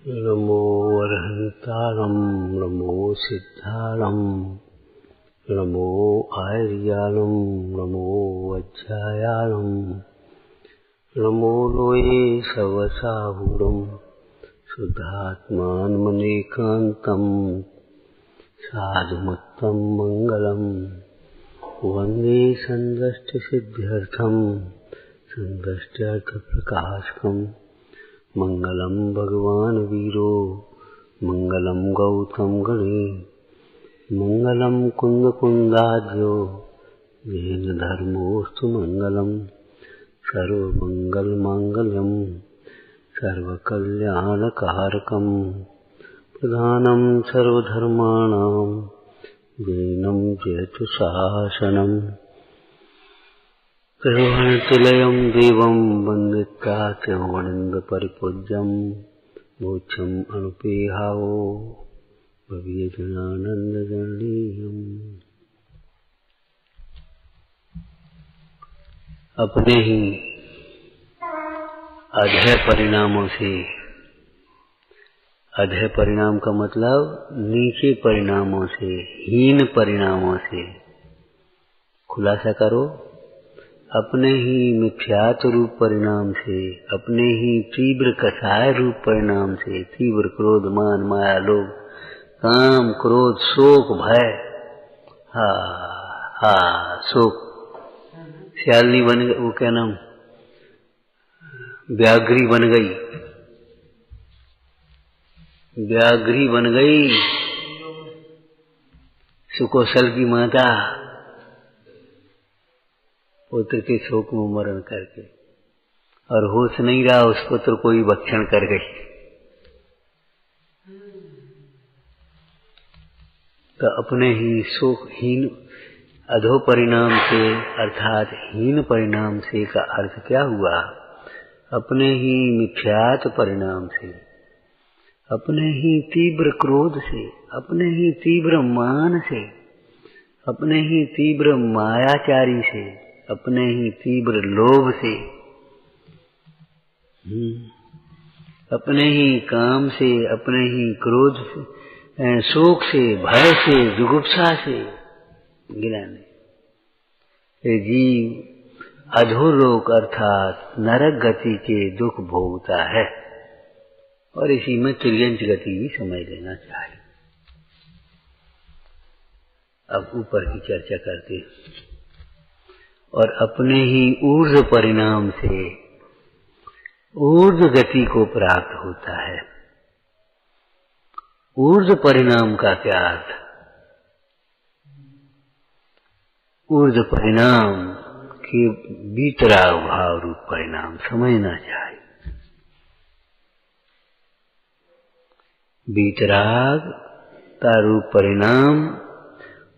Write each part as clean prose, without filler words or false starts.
नमो अरहंतारं नमो सिद्धारं नमो आर्यानं नमो वज्रायानं नमो लोये सवसाहुरं शुद्धात्मानमनेकान्तं साधुमत्तं मङ्गलं वन्दे सन्दष्टसिद्ध्यर्थं सन्दष्ट्यर्थप्रकाशकम् मंगलम भगवान वीरो मंगलम गौतम गणे मंगलम कुंद कुंदाज्यो जैन धर्मोस्तु मंगलम सर्वमंगल मांगल्यम सर्वकल्याणकारकम प्रधानम सर्वधर्माणां जैनम जयतु शासनम त्रिभुवनतुल्यं देवं वन्दित्वा त्रिभुवनन्दपरिपूज्यं मोक्षम् अनुपेहावो भव्यजनानन्दजननीयम्। अपने ही अधेय परिणामों से, अधेय परिणाम का मतलब नीचे परिणामों से, हीन परिणामों से खुलासा करो। अपने ही मिथ्यात रूप परिणाम से, अपने ही तीव्र कषाय रूप परिणाम से, तीव्र क्रोध मान माया लोभ काम क्रोध शोक भय, शोक श्यालनी बन गई, वो क्या नाम, व्याघ्री बन गई, व्याघ्री बन गई सुकौशल की माता पुत्र के शोक में मरण करके, और होश नहीं रहा, उस पुत्र को ही भक्षण कर गई। तो अपने ही शोकहीन अधो परिणाम से अर्थात हीन परिणाम से का अर्थ क्या हुआ? अपने ही मिथ्यात परिणाम से, अपने ही तीव्र क्रोध से, अपने ही तीव्र मान से, अपने ही तीव्र मायाचारी से, अपने ही तीव्र लोभ से, अपने ही काम से, अपने ही क्रोध से, शोक से, भय से, जुगुप्सा से गिलाने ये जीव अधोलोक अर्थात नरक गति के दुख भोगता है। और इसी में तिर्यंच गति भी समझ लेना चाहिए। अब ऊपर की चर्चा करते हैं। और अपने ही ऊर्ध्व परिणाम से ऊर्ध्व गति को प्राप्त होता है। ऊर्ध्व परिणाम का क्या अर्थ? ऊर्ध्व परिणाम के वीतराग भाव रूप परिणाम समझना चाहिए। वीतराग का रूप परिणाम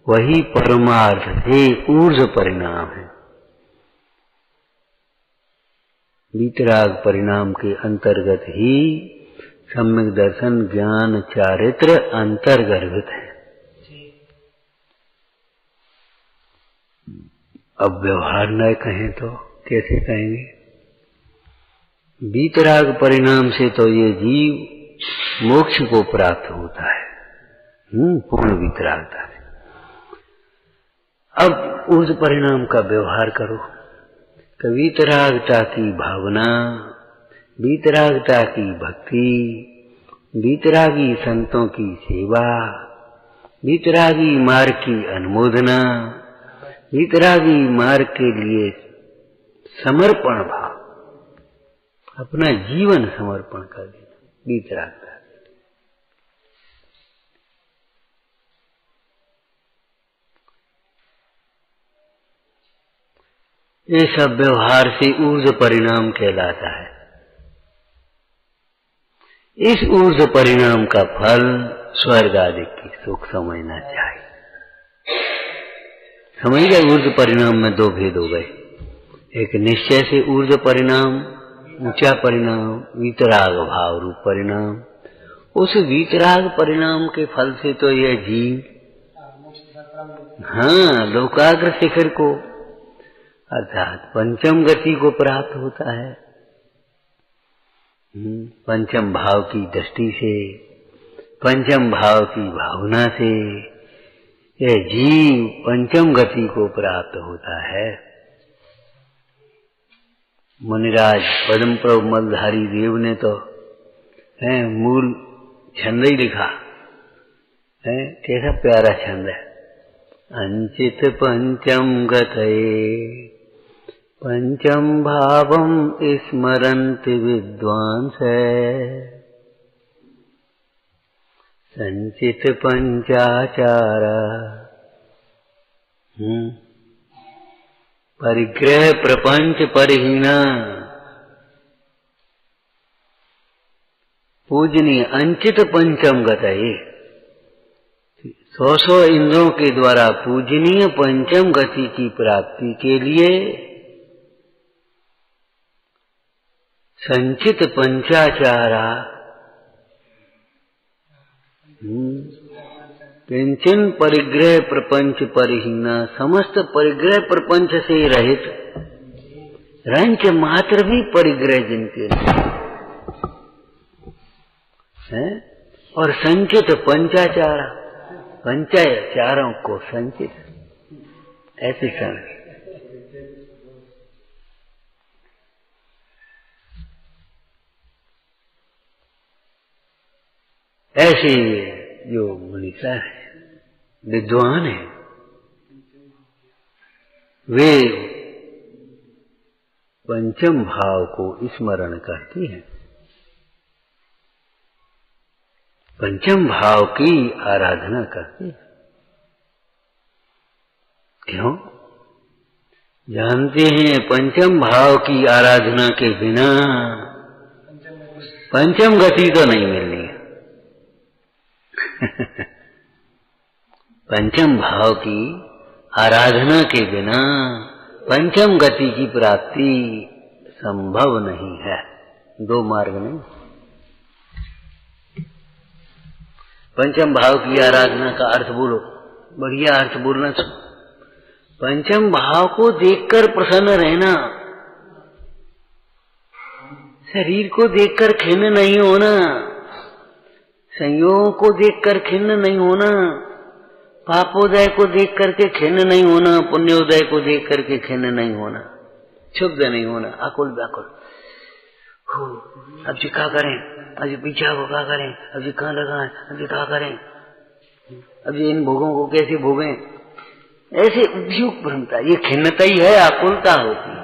वही परमार्थ से ऊर्ध्व परिणाम है। वीतराग परिणाम के अंतर्गत ही सम्यक दर्शन ज्ञान चारित्र अंतर्गर्भित है। अब व्यवहार न कहें तो कैसे कहेंगे? वीतराग परिणाम से तो ये जीव मोक्ष को प्राप्त होता है, पूर्ण वीतरागता से। अब उस परिणाम का व्यवहार करो। वीतरागता की भावना, वीतरागता की भक्ति, वीतरागी संतों की सेवा, वीतरागी मार्ग की अनुमोदना, वीतरागी मार्ग के लिए समर्पण भाव, अपना जीवन समर्पण कर देना वीतरागता। ये सब व्यवहार से ऊर्ध्व परिणाम कहलाता है। इस ऊर्ध्व परिणाम का फल स्वर्ग आदि की सुख समझना चाहिए। समझ गए? ऊर्ध्व परिणाम में दो भेद हो गए। एक निश्चय से ऊर्ध्व परिणाम, ऊंचा परिणाम, वीतराग भाव रूप परिणाम। उस वीतराग परिणाम के फल से तो यह जीव लोकाग्र शिखर को अर्थात पंचम गति को प्राप्त होता है। पंचम भाव की दृष्टि से, पंचम भाव की भावना से यह जीव पंचम गति को प्राप्त होता है। मुनिराज पद्म प्रभु मलधारी देव ने तो मूल छंद ही लिखा है। कैसा प्यारा छंद है। अंचित पंचम गतये पंचम भावम स्मरन्ति विद्वांस संचित पंचाचारा परिग्रह प्रपंच परिहीना पूजनीय अंचित पंचम गतये। 100 इंद्रों के द्वारा पूजनीय पंचम गति की प्राप्ति के लिए संचित पंचाचारा किंचन परिग्रह प्रपंच परिहीना, समस्त परिग्रह प्रपंच से रहित, रंच मात्र भी परिग्रह जिनके है, और संचित पंचाचारा, पंचाचारों को संचित, ऐसे समझ। ऐसे जो मुनीसा है, विद्वान है, वे पंचम भाव को स्मरण करती हैं, पंचम भाव की आराधना करती है। क्यों? जानते हैं पंचम भाव की आराधना के बिना पंचम गति तो नहीं मिलनी है। पंचम भाव की आराधना के बिना पंचम गति की प्राप्ति संभव नहीं है। 2 मार्ग नहीं। पंचम भाव की आराधना का अर्थ बोलो, बढ़िया अर्थ बोलना। पंचम भाव को देखकर प्रसन्न रहना, शरीर को देखकर खिन्न नहीं होना, संयोग को देखकर खिन्न नहीं होना, पापोदय को देख करके खिन्न नहीं होना, पुण्योदय को देख करके खिन्न नहीं होना, क्षुब्ध नहीं होना, आकुल व्याकुल। अब जी क्या करें, अब जी पीछा को क्या करें, अब जी कहाँ लगाएं, अब जी क्या करें, अब जी इन भोगों को कैसे भोगें, ऐसे उद्योग भ्रमता, ये खिन्नता ही है, आकुलता होती है।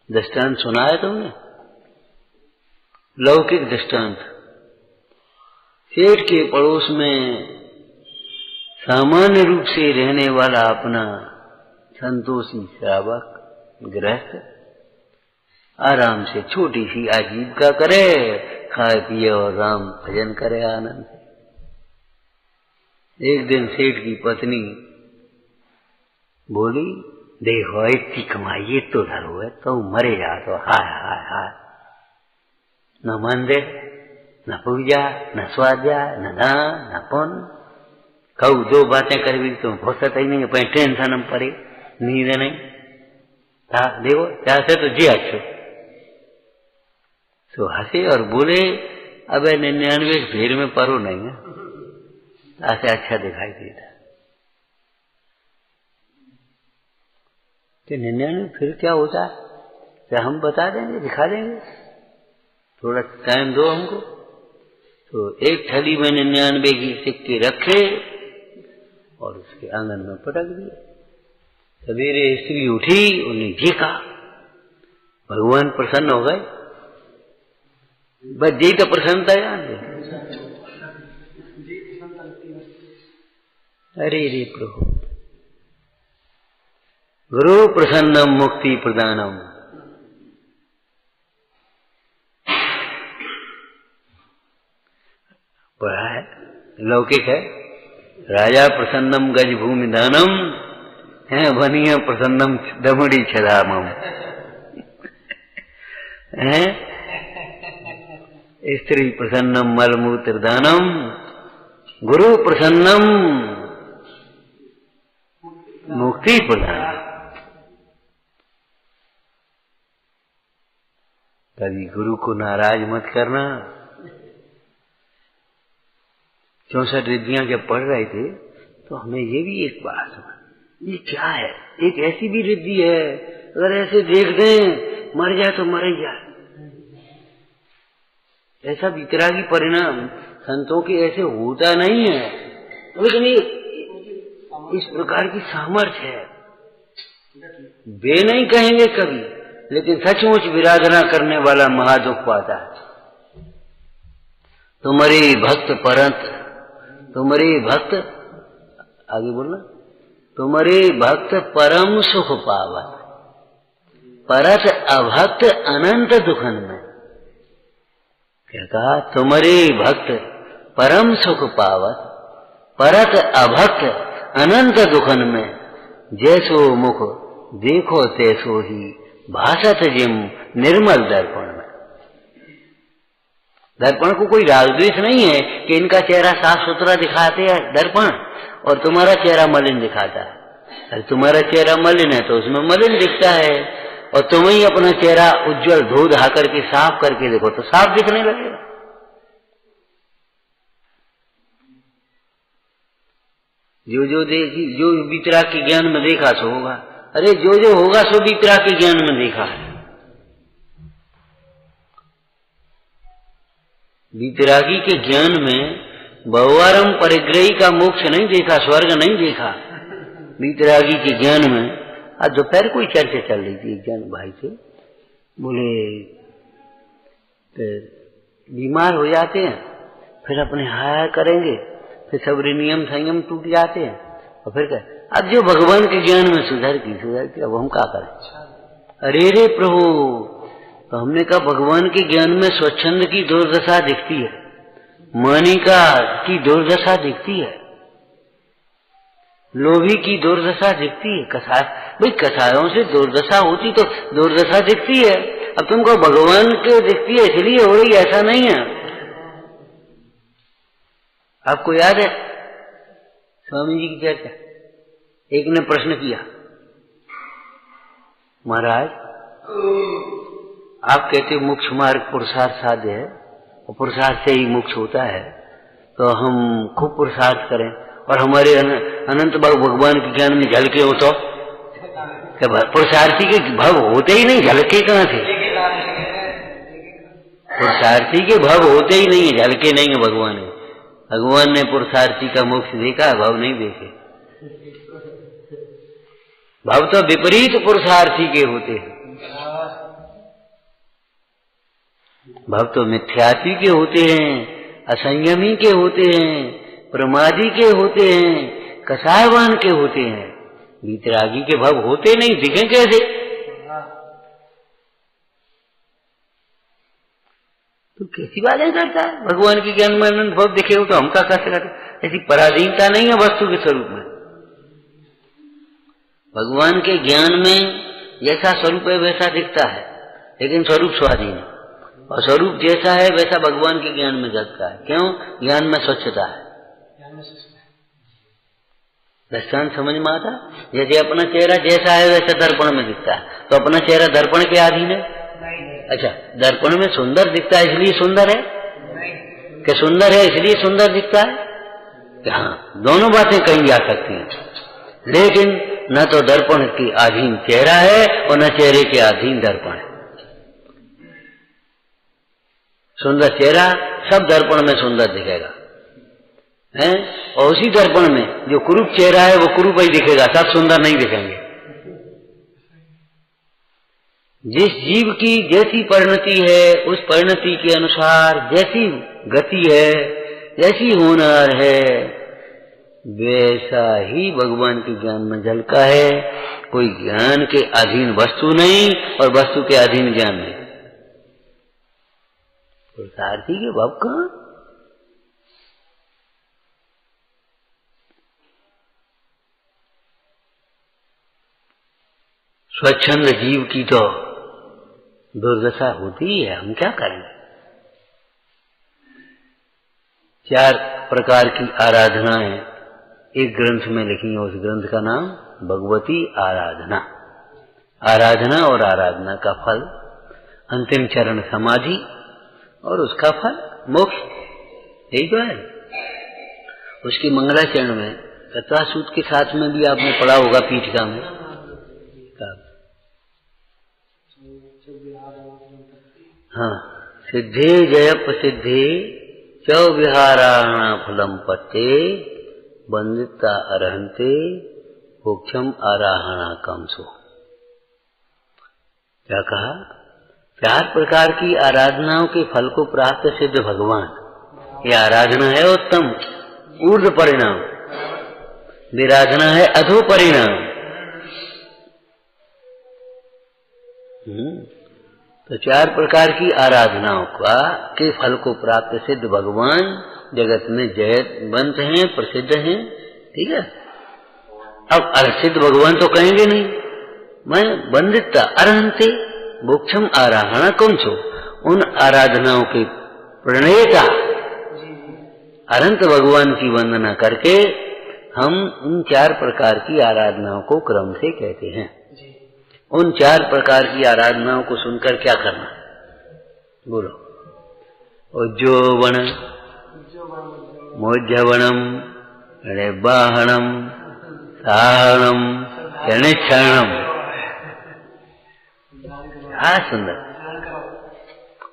दृष्टांत सुना है तुमने? लौकिक दृष्टांत। सेठ के पड़ोस में सामान्य रूप से रहने वाला अपना संतोषी श्रावक गृहस्थ आराम से छोटी सी आजीविका करे, खाए पिए और राम भजन करे आनंद से। एक दिन सेठ की पत्नी बोली, देखो इतनी कमाई तो धरो है, तो मरे जा तो हाय हाय हाय, न मंदिर, न पूजा, न स्वाध्याय, न दान, न पुण्य। कहू 2 बातें कर भी तुम फुर्सत ही नहीं, अपने टेंशन में पड़े, नींद नहीं था। देखो जैसे तो जी अच्छो तो हंसे और बोले, अब 99 भीड़ में परो नहीं है, ऐसे अच्छा दिखाई देता। तो 99 फिर क्या होता है, क्या हम बता देंगे, दिखा देंगे, थोड़ा टाइम दो हमको। तो एक थैली में 99 की सिक्के रखे और उसके आंगन में पटक दिए। सवेरे स्त्री उठी, उन्हें जी कहा, भगवान प्रसन्न हो गए। बस यही तो प्रसन्नता है। अरे रे प्रभु, गुरु प्रसन्नम मुक्ति प्रदानम। पढ़ा है, लौकिक है। राजा प्रसन्नम गज भूमि दानम है, वनीय प्रसन्नम दमड़ी छदामम है, स्त्री प्रसन्नम मलमूत्र दानम, गुरु प्रसन्नम मुक्ति प्रदान। कभी गुरु को नाराज मत करना। 64 रिद्धियां जब पढ़ रहे थे तो हमें ये भी एक बात समझ, ये क्या है? एक ऐसी भी रिद्धि है, अगर ऐसे देख दें मर जाए तो मर ही जाए, ऐसा वितरागी परिणाम संतों के ऐसे होता नहीं है। लेकिन ये इस प्रकार की सामर्थ्य है, वे नहीं कहेंगे कभी, लेकिन सचमुच विराधना करने वाला महादुख पाता है। तुम्हारे भक्त परंत, तुम्हारे भक्त, आगे बोलना, तुम्हारे भक्त परम सुख पावत, परत अभक्त अनंत दुखन में। क्या कहा? तुम्हारे भक्त परम सुख पावत, परत अभक्त अनंत दुखन में। जैसो मुख देखो तैसो ही भासत जिम निर्मल दर्पण में। दर्पण को कोई राग द्वेष नहीं है कि इनका चेहरा साफ सुथरा दिखाते हैं दर्पण, और तुम्हारा चेहरा मलिन दिखाता है। अरे तुम्हारा चेहरा मलिन है तो उसमें मलिन दिखता है, और तुम ही अपना चेहरा उज्जवल धो धा करके साफ करके देखो तो साफ दिखने लगेगा। जो वितराग के ज्ञान में देखा सो होगा। अरे जो होगा सो वितराग के ज्ञान में देखा है। वितरागी के ज्ञान में बहुवारम परिग्रही का मोक्ष नहीं देखा, स्वर्ग नहीं देखा। वितरागी के ज्ञान में आज दोपहर कोई चर्चा चल रही थी एक जन भाई से, बोले बीमार हो जाते हैं, फिर अपने हाया करेंगे, फिर सब नियम संयम टूट जाते हैं, और फिर क्या? अब जो भगवान के ज्ञान में सुधर की, अब हम क्या करें? अरे रे प्रभु, तो हमने कहा भगवान के ज्ञान में स्वच्छंद की दुर्दशा दिखती है, मानिका की दुर्दशा दिखती है, लोभी की दुर्दशा दिखती है, कसाय, भाई कसायों से दुर्दशा होती तो दुर्दशा दिखती है। अब तुमको भगवान के दिखती है इसलिए हो रही, ऐसा नहीं है। आपको याद है स्वामी जी की चर्चा? एक ने प्रश्न किया, महाराज आप कहते मोक्ष मार्ग पुरुषार्थ साध्य है, और पुरुषार्थ से ही मोक्ष होता है, तो हम खूब पुरुषार्थ करें और हमारे अनंत भगवान के ज्ञान में झलके हो तो? पुरुषार्थी के भव होते ही नहीं, झलके कहां से? पुरुषार्थी के भव होते ही नहीं है, झलके नहीं है भगवान ने। भगवान ने पुरुषार्थी का मोक्ष देखा, भव नहीं देखे। भव तो विपरीत पुरुषार्थी के होते हैं, भव तो मिथ्यार्थी के होते हैं, असंयमी के होते हैं, प्रमादी के होते हैं, कसायवान के होते हैं। वितरागी के भव होते नहीं, दिखें कैसे? तो कैसी बातें करता है? भगवान के ज्ञान में अनंत भव दिखे हो तो हम क्या कर सकते? ऐसी पराधीनता नहीं है वस्तु के स्वरूप में। भगवान के ज्ञान में जैसा स्वरूप है वैसा दिखता है, लेकिन स्वरूप स्वाधीन है, और स्वरूप जैसा है वैसा भगवान के ज्ञान में जगता है। क्यों? ज्ञान में स्वच्छता है। दृष्टांत समझ में आता? यदि अपना चेहरा जैसा है वैसा दर्पण में दिखता है, तो अपना चेहरा दर्पण के अधीन है? अच्छा, दर्पण में सुंदर दिखता है इसलिए सुंदर है कि सुंदर है इसलिए सुंदर दिखता है? हाँ, दोनों बातें कही जा सकती हैं, लेकिन न तो दर्पण के अधीन चेहरा है और न चेहरे के अधीन दर्पण है। सुंदर चेहरा सब दर्पण में सुंदर दिखेगा, हैं? और उसी दर्पण में जो कुरूप चेहरा है वो कुरूप ही दिखेगा, सब सुंदर नहीं दिखेंगे। जिस जीव की जैसी परिणति है उस परिणति के अनुसार जैसी गति है, जैसी होनहार है, वैसा ही भगवान के ज्ञान में झलका है। कोई ज्ञान के अधीन वस्तु नहीं और वस्तु के अधीन ज्ञान नहीं। पुरुषार्थी के भाव कहां? स्वच्छंद जीव की तो दुर्दशा होती है, हम क्या करेंगे? 4 प्रकार की आराधनाएं एक ग्रंथ में लिखी है, उस ग्रंथ का नाम भगवती आराधना। आराधना और आराधना का फल अंतिम चरण समाधि और उसका फल मोक्ष। यही तो है। उसकी मंगलाचरण में तत्वासूत के साथ में भी आपने पढ़ा होगा पीठिका में। हाँ, सिद्धे जयप सिद्धे चौ विहाराणा फलम पत्ते बंदिता अरहंते मोक्षम आराहणा कमसो। क्या कहा? 4 प्रकार की आराधनाओं के फल को प्राप्त सिद्ध भगवान, ये आराधना है उत्तम ऊर्ध्व परिणाम, विराधना है अधो परिणाम। तो 4 प्रकार की आराधनाओं का के फल को प्राप्त सिद्ध भगवान जगत में जयवंत हैं, प्रसिद्ध हैं। ठीक है। अब अर्सिद्ध भगवान तो कहेंगे नहीं, मैं बंदिता अरहंते मोक्षम आराहणा कौनसो। उन आराधनाओं के प्रणेता अनंत भगवान की वंदना करके हम उन 4 प्रकार की आराधनाओं को क्रम से कहते हैं। उन 4 प्रकार की आराधनाओं को सुनकर क्या करना? बोलो। उज्जोवण मोज्जवणम णेबाहणम साहणम शनिक्षणम। हाँ, सुंदर।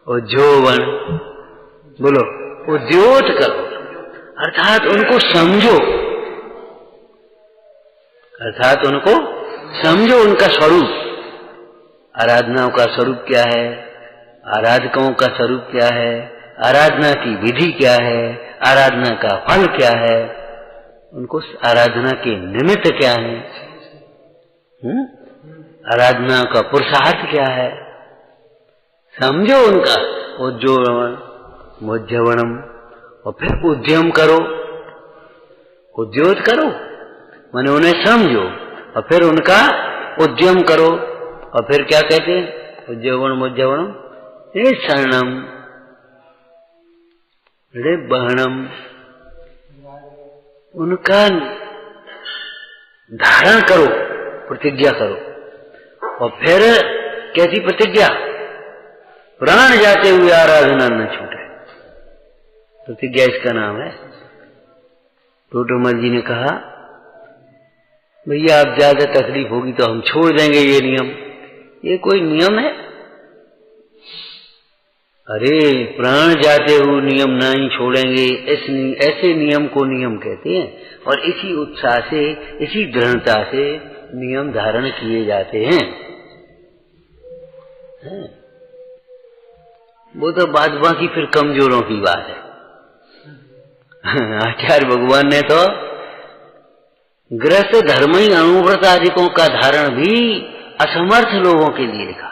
उज्जोवण, बोलो उद्योत करो, अर्थात उनको समझो, अर्थात उनको समझो, उनका स्वरूप। आराधनाओं का स्वरूप क्या है, आराधकों का स्वरूप क्या है, आराधना की विधि क्या है, आराधना का फल क्या है, उनको आराधना के निमित्त क्या है, आराधना का पुरुषार्थ क्या है, समझो उनका। उज्जवण मुज्जवणम, और फिर उद्यम करो, उद्योत करो, माने उन्हें समझो और फिर उनका उद्यम करो। और फिर क्या कहते हैं? उज्जवण मुज्जवणम शरणम बहणम, उनका धारण करो, प्रतिज्ञा करो। और फिर कैसी प्रतिज्ञा? प्राण जाते हुए आराधना न छूटे, प्रतिज्ञा इसका नाम है। टोटोमल जी ने कहा, भैया आप ज्यादा तकलीफ होगी तो हम छोड़ देंगे ये नियम। ये कोई नियम है? अरे प्राण जाते हुए नियम नहीं छोड़ेंगे, ऐसे नियम को नियम कहते हैं। और इसी उत्साह से, इसी दृढ़ता से नियम धारण किए जाते हैं। वो तो बाद बाकी फिर कमजोरों की बात है। आचार्य भगवान ने तो गृहस्थ धर्म ही अनुव्रत आदिकों का धारण भी असमर्थ लोगों के लिए लिखा।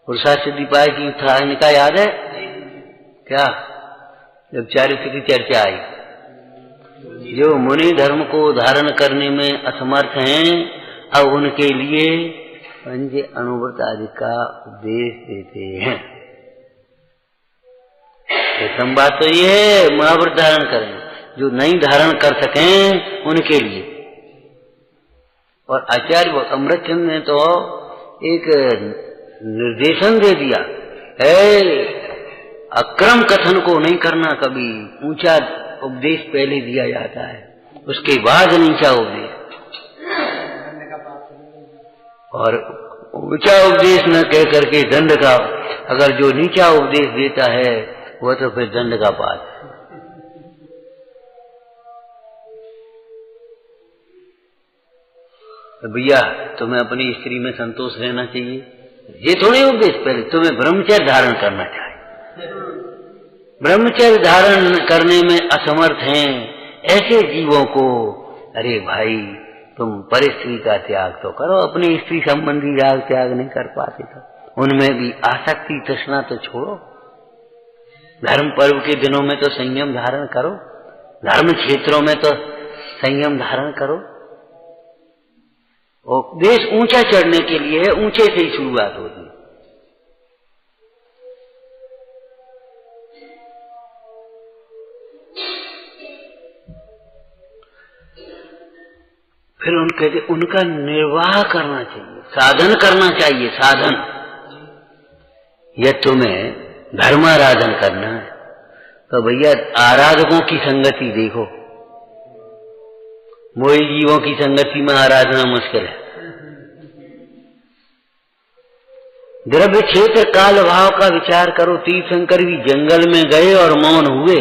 पुरुषार्थ सिद्धि पाए की उत्थान का याद है क्या? जब चारित्र की चर्चा आई, जो मुनि धर्म को धारण करने में असमर्थ हैं, अब उनके लिए पंच अनुव्रत आदि का उपदेश देते हैं। प्रथम बात तो ये है, महाव्रत धारण करें, जो नहीं धारण कर सकें उनके लिए। और आचार्य अमृतचंद ने तो एक निर्देशन दे दिया, अक्रम कथन को नहीं करना, कभी ऊंचा उपदेश पहले दिया जाता है, उसके बाद नीचा उपदेश। और ऊंचा उपदेश न कह करके दंड का, अगर जो नीचा उपदेश देता है वह तो फिर दंड का पात्र। तो भैया तुम्हें अपनी स्त्री में संतोष रहना चाहिए, ये थोड़ी उपदेश। पहले तुम्हें ब्रह्मचर्य धारण करना चाहिए। ब्रह्मचर्य धारण करने में असमर्थ हैं ऐसे जीवों को, अरे भाई तुम परिस्त्री का त्याग तो करो। अपनी स्त्री संबंधी राग त्याग नहीं कर पाते तो उनमें भी आसक्ति तृष्णा तो छोड़ो। धर्म पर्व के दिनों में तो संयम धारण करो, धर्म क्षेत्रों में तो संयम धारण करो। उपदेश ऊंचा चढ़ने के लिए है, ऊंचे से ही शुरुआत होती है। फिर कहते उनका निर्वाह करना चाहिए, साधन करना चाहिए। साधन या तुम्हें धर्माराधन करना है तो भैया आराधकों की संगति देखो। मोही जीवों की संगति में आराधना मुश्किल है। द्रव्य क्षेत्र काल भाव का विचार करो। तीर्थंकर भी जंगल में गए और मौन हुए।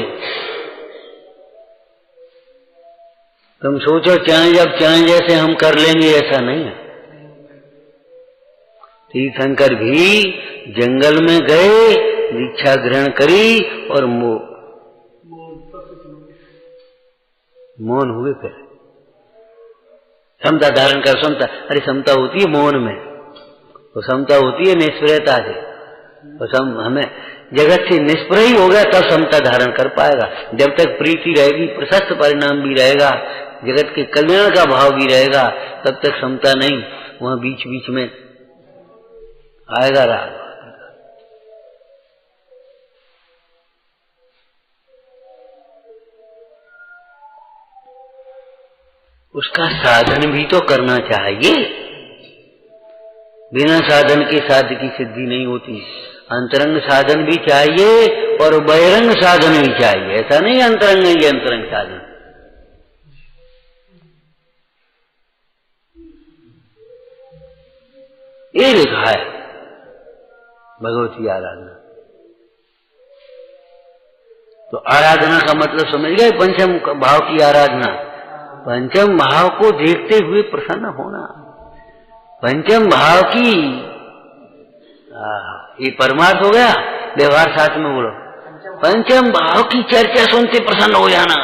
तुम सोचो चाहे जब चाहे जैसे हम कर लेंगे, ऐसा नहीं है। तीर्थंकर भी जंगल में गए, दीक्षा ग्रहण करी और मौन हुए। फिर समता धारण कर। समता, अरे समता होती है मौन में, तो समता होती है निष्प्रयता से। तो हमें जगत से निष्प्रय ही होगा तब समता धारण कर पाएगा। जब तक प्रीति रहेगी, प्रशस्त परिणाम भी रहेगा, जगत के कल्याण का भाव भी रहेगा, तब तक समता नहीं। वहां बीच बीच में आएगा राग। उसका साधन भी तो करना चाहिए। बिना साधन के साध्य की सिद्धि नहीं होती। अंतरंग साधन भी चाहिए और बहिरंग साधन भी चाहिए। ऐसा नहीं अंतरंग ही अंतरंग साधन। ये लिखा है भगवती आराधना। तो आराधना का मतलब समझ गए? पंचम भाव की आराधना। पंचम भाव को देखते हुए प्रसन्न होना। पंचम भाव की ये परमार्थ हो गया। व्यवहार साथ में बोलो। पंचम भाव की चर्चा सुनते प्रसन्न हो जाना।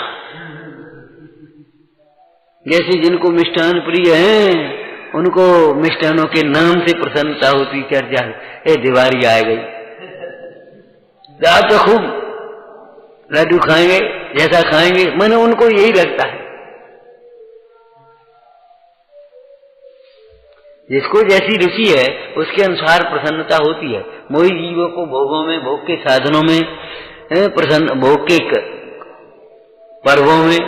जैसे जिनको मिष्ठान प्रिय हैं उनको मिष्ठानों के नाम से प्रसन्नता होती। चर्चा, ए दिवाली आ गई, आप तो खूब लड्डू खाएंगे, जैसा खाएंगे, मैंने उनको यही लगता है। जिसको जैसी रुचि है उसके अनुसार प्रसन्नता होती है। मोही जीवों को भोगों में, भोग के साधनों में प्रसन्न, भोग के पर्वों में,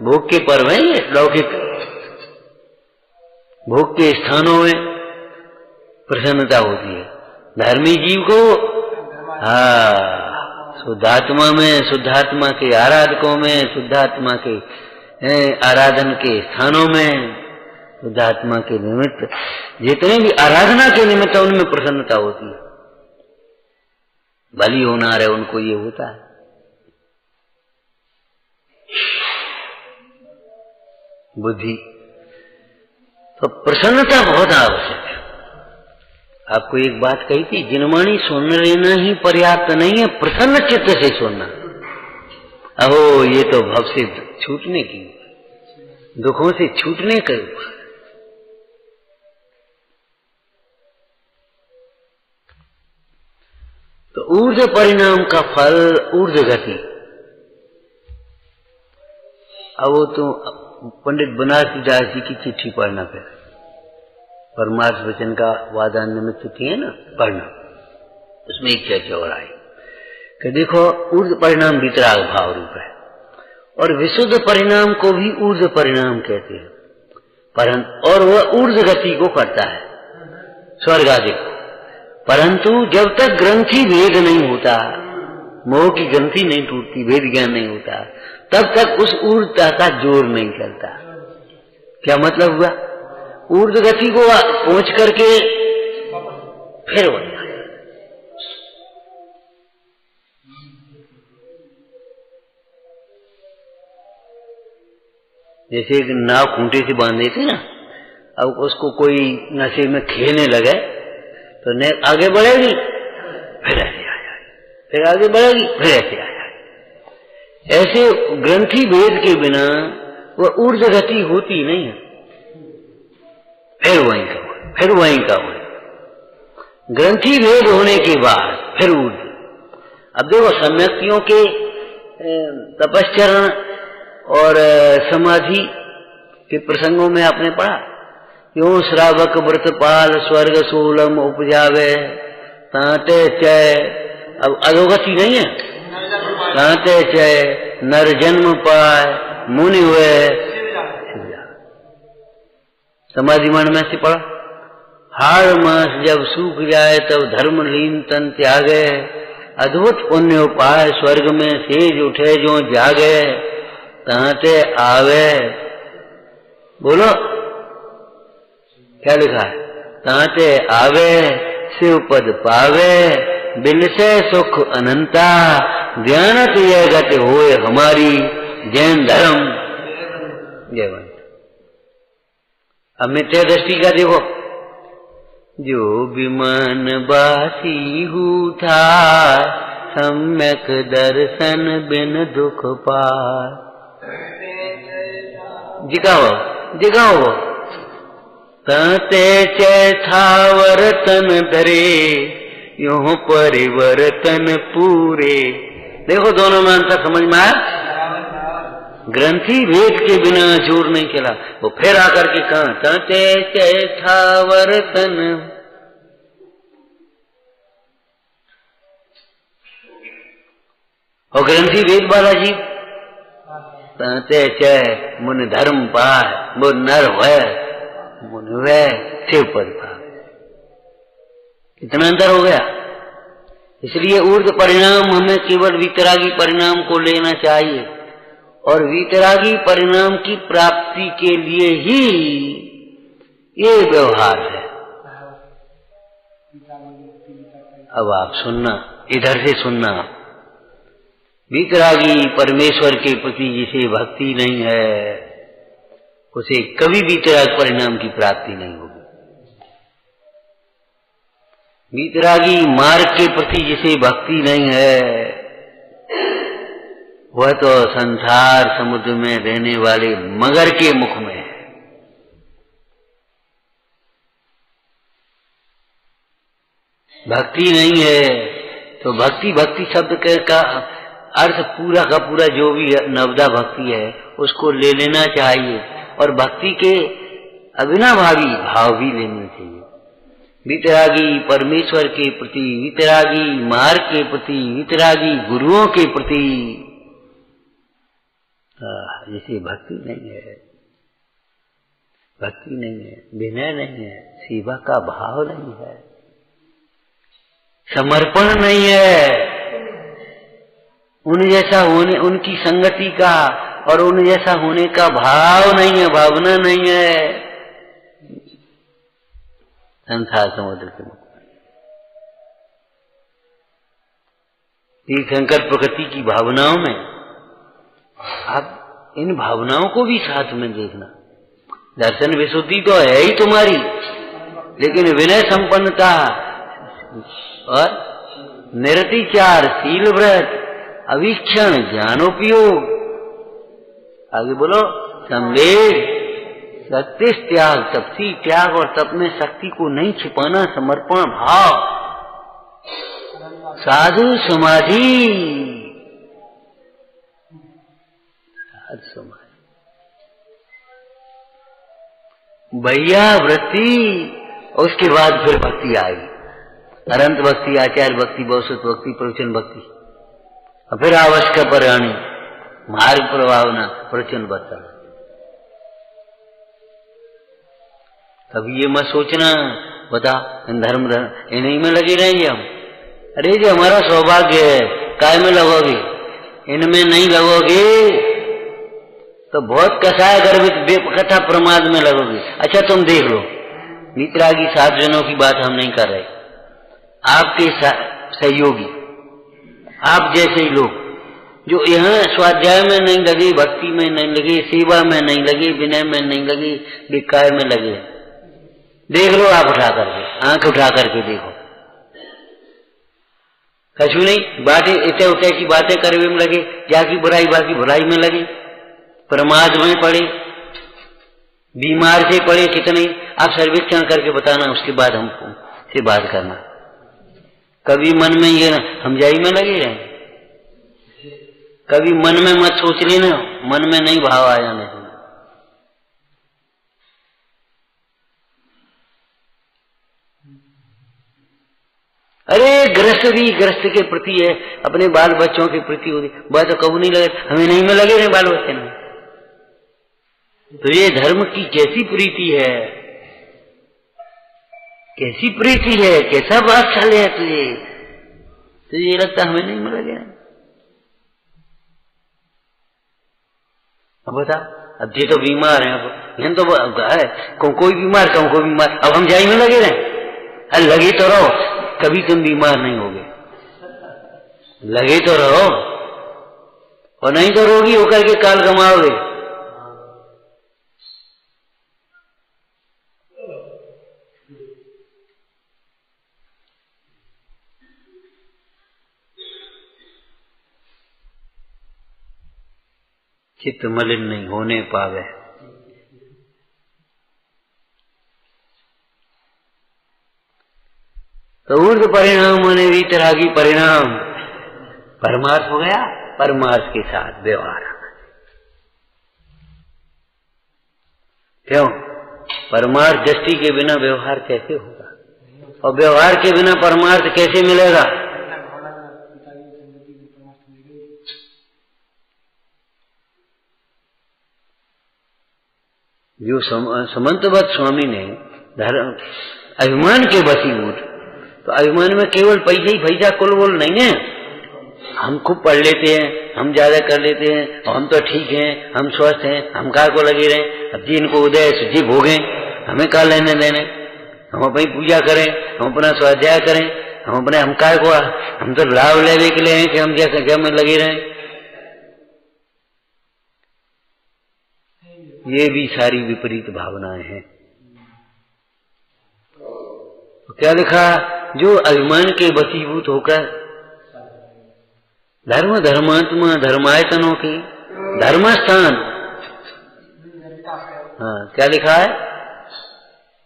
भोग के पर्व हैं ये लौकिक, भोग के स्थानों में प्रसन्नता होती है। धर्मी जीव को शुद्धात्मा में, शुद्धात्मा के आराधकों में, शुद्धात्मा के आराधन के स्थानों में, शुद्धात्मा के निमित्त जितने भी आराधना के निमित्त उनमें प्रसन्नता होती है। बलि होनार है उनको ये होता है। बुद्धि तो प्रसन्नता बहुत आवश्यक है। आपको एक बात कही थी, जिनवाणी सुन लेना ही पर्याप्त नहीं है, प्रसन्न चित्त से सुनना। अहो ये तो भव से छूटने की, दुखों से छूटने का। तो ऊर्ध्व परिणाम का फल ऊर्ध्व गति। अब वो तो पंडित बनारसी दास जी की चिट्ठी पढ़ना, फिर परमार्थ वचन का वादान्यमित चिट्ठी है ना, पढ़ना। उसमें एक चर्चा और आई कि देखो ऊर्ध्व परिणाम वितराग भाव रूप है और विशुद्ध परिणाम को भी ऊर्ध्व परिणाम कहते हैं। और वह ऊर्ध्व गति को करता है, स्वर्ग आदि को। परंतु जब तक ग्रंथि भेद नहीं होता, मोह की ग्रंथि नहीं टूटती, भेद ज्ञान नहीं होता, तब तक उस ऊर्ध्वता का जोर नहीं चलता। क्या मतलब हुआ? ऊर्ध्व गति को पहुंच करके फिर वही जैसे एक नाव खूंटे से बांधे थे ना, अब उसको कोई नशे में खेलने लगे तो न आगे बढ़ेगी, फिर ऐसे आ जाए, फिर आगे बढ़ेगी, फिर ऐसे आ जाए। ऐसे ग्रंथि भेद के बिना वह ऊर्ध्व गति होती नहीं है। फिर वहीं का हुआ, फिर वहीं का हुआ। ग्रंथि भेद होने के बाद फिर ऊर्ध्व। अब देखो सम्यक्तियों के तपश्चरण और समाधि के प्रसंगों में आपने पढ़ा, यो श्रावक व्रतपाल स्वर्ग सोलम उपजावे तांते चय। अब अधोगति नहीं है, तांते चय नर जन्म पाए मुनि हुए। समाधि मान में से पढ़ा। हाड़ मास जब सूख जाए तब धर्म लीन तन त्यागे, अद्भुत पुण्य उपाय स्वर्ग में सेज उठे जो जागे, तांते आवे। बोलो क्या लिखा है? तांते आवे शिव पद पावे, बिल से सुख अनंता, ज्ञानत यह गति होए हमारी जैन धर्म। जय। अब मिथ्या दृष्टि का देखो, जो विमान बासी था, सम्यक दर्शन बिन दुख पार। जिगाओ जिगाओ। ताते चैथावर तन धरे, यूं परिवर्तन पूरे। देखो दोनों में अंतर समझ में आया? ग्रंथि वेद के बिना जोर नहीं चला, वो फिर आकर के कहा ताते चैथावर तन। और ग्रंथि वेद वाला जीव ताते चय मुन धर्म पाय, मुन नर है मुन वह शिव पद पाय। कितना अंतर हो गया। इसलिए ऊर्ध्व परिणाम हमें केवल वितरागी परिणाम को लेना चाहिए, और वितरागी परिणाम की प्राप्ति के लिए ही ये व्यवहार है। अब आप सुनना, इधर से सुनना। वितरागी परमेश्वर के प्रति जिसे भक्ति नहीं है, उसे कभी वितराग परिणाम की प्राप्ति नहीं होगी। वितरागी मार्ग के प्रति जिसे भक्ति नहीं है, वह तो संसार समुद्र में रहने वाले मगर के मुख में है। भक्ति नहीं है तो भक्ति शब्द का अर्थ पूरा का पूरा जो भी नवदा भक्ति है उसको ले लेना चाहिए, और भक्ति के अविनाभावी भाव भी लेने चाहिए। वितरागी परमेश्वर के प्रति, वितरागी मार्ग के प्रति, वितरागी गुरुओं के प्रति जिसे भक्ति नहीं है, भक्ति नहीं है, विनय नहीं है, सेवा का भाव नहीं है, समर्पण नहीं है, उन जैसा होने, उनकी संगति का और उन जैसा होने का भाव नहीं है, भावना नहीं है, संसार समुद्र के मुख में तीर्थंकर प्रकृति की भावनाओं में। आप इन भावनाओं को भी साथ में देखना। दर्शन विशुद्धि तो है ही तुम्हारी, लेकिन विनय संपन्नता और निरतिचार, शील व्रत, अवीक्षण, ज्ञानोपयोग, आगे बोलो, संवेद, शक्ति त्याग, तपसी त्याग, और तप में शक्ति को नहीं छिपाना, समर्पण भाव, साधु समाधि, भैया वृत्ति, उसके बाद फिर भक्ति आई, अनंत भक्ति, आचार्य भक्ति, बहुसुत भक्ति, प्रवचन भक्ति, और फिर आवश्यक पराणी, मार्ग प्रभावना, प्रवचन बता। कभी ये मत सोचना बता धर्म इन्हीं में लगे रहेंगे हम। अरे जो हमारा सौभाग्य है, काय में लगोगे, इनमें नहीं लगोगे तो बहुत कसाय गर्भित बेपकथा प्रमाद में लगोगे। अच्छा तुम देख लो, वितरागी सात जनों की बात हम नहीं कर रहे, आपके सहयोगी, आप जैसे ही लोग जो यहाँ स्वाध्याय में नहीं लगे, भक्ति में नहीं लगे, सेवा में नहीं लगे, विनय में नहीं लगे, विकाय में लगे, देख लो आप उठा करके, आंख उठा करके देखो, कछु नहीं, बातें इतने उठे की बातें करने में लगे, जाकी बुराई बाकी भलाई में लगे, प्रमाद में पड़े, बीमार से पड़े कितने। आप सर्वेक्षण करके बताना, उसके बाद हमको से बात करना। कभी मन में ये हम जाई में लगे रहे, कभी मन में मत सोच लेना, मन में नहीं भाव आया नहीं। अरे ग्रस्त भी ग्रस्त के प्रति है, अपने बाल बच्चों के प्रति होती बात तो कबू नहीं लगे, हमें नहीं में लगे रहे बाल बच्चे में। तो ये धर्म की कैसी प्रीति है, कैसी प्रीति है, कैसा भाग्यशाली है तुझे, तुझे ये लगता हमें नहीं मिला गया। अब बता, अब ये तो बीमार है, अब तो है कोई बीमार कहूं कोई बीमार, अब हम जाई में लगे रहे। अरे लगे तो रहो, कभी तुम बीमार नहीं होगे, लगे तो रहो, और नहीं तो रोगी होकर के काल गमाओगे। चित्त मलिन नहीं होने पावे। तो ऊर्ध्व परिणाम होने वीतरागी परिणाम, परमार्थ हो गया, परमार्थ के साथ व्यवहार। क्यों? परमार्थ दृष्टि के बिना व्यवहार कैसे होगा, और व्यवहार के बिना परमार्थ कैसे मिलेगा? जो समंतवत स्वामी ने धर्म अभिमान के वशीभूत, तो अभिमान में केवल पैसा ही पैसा कुल बोल नहीं है। हम खूब पढ़ लेते हैं, हम ज्यादा कर लेते हैं, और हम तो ठीक हैं, हम स्वस्थ हैं, हम कार को लगे रहे। अब जी इनको उदय सुझी भोगें, हमें क्या लेने देने, हम अपनी पूजा करें, हम अपना स्वाध्याय करें, हम अपने हमकार को, हम तो लाभ लेने के लिए हैं कि हम जगह में लगे रहें। ये भी सारी विपरीत भावनाएं हैं। तो क्या लिखा? जो अभिमान के वशीभूत होकर धर्म धर्मात्मा धर्मायतनों की धर्मस्थान, हाँ क्या लिखा है?